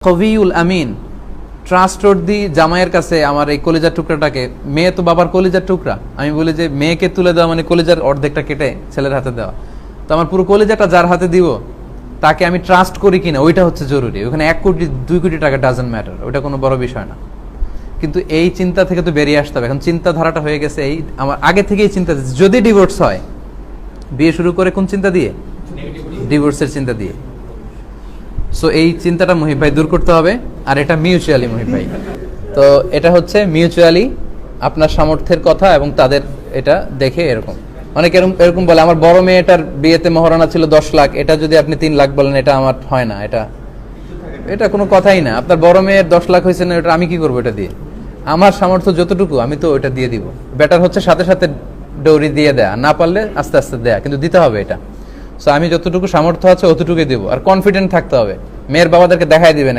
কবিউল আমিন, trustworthy জামাইয়ের কাছে আমার এই কলিজার টুকরাটাকে, মেয়ে তো বাবার কলিজার টুকরা, আমি বলি যে মেয়েকে তুলে দেওয়া মানে কলিজার অর্ধেকটা কেটে ছেলের হাতে দেওয়া, তো আমার পুরো কলিজাটা যার হাতে দিব তাকে আমি ট্রাস্ট করি কিনা ওইটা হচ্ছে জরুরি। ওখানে 1 কোটি 2 কোটি টাকা ডাজন্ট ম্যাটার, ওইটা কোনো বড় বিষয় না। কিন্তু এই চিন্তা থেকে তো বেরিয়ে আসতে হবে। এখন চিন্তাধারাটা হয়ে গেছে এই, আমার আগে থেকেই চিন্তা, যদি ডিভোর্স হয় বিয়ে শুরু করে কোন চিন্তা দিয়ে? ডিভোর্সের চিন্তা দিয়ে। সো এই চিন্তাটা মুহিব ভাই দূর করতে হবে, আর এটা মিউচুয়ালি মুহিব ভাই। তো এটা হচ্ছে মিউচুয়ালি আপনার সামর্থ্যের কথা, এবং তাদের এটা দেখে এরকম অনেক এরকম বলে আমার বড় মেয়েটার বিয়েতে মহারণা ছিল 10 লাখ, এটা যদি আপনি 3 লাখ বলেন এটা আমার হয় না, এটা কোনো কথাই না। আপনার বড় মেয়ের 10 লাখ হয়েছে না, এটা আমি কি করবো? এটা দিয়ে আমার সামর্থ্য যতটুকু আমি তো ওইটা দিয়ে দিব। বেটার হচ্ছে সাথে সাথে ডৌরি দিয়ে দেয়া, না পারলে আস্তে আস্তে দেয়া, কিন্তু দিতে হবে এটা। সো আমি যতটুকু সামর্থ্য আছে অতটুকুই দেবো, আর কনফিডেন্ট থাকতে হবে। মেয়ের বাবাদেরকে দেখাই দিবেন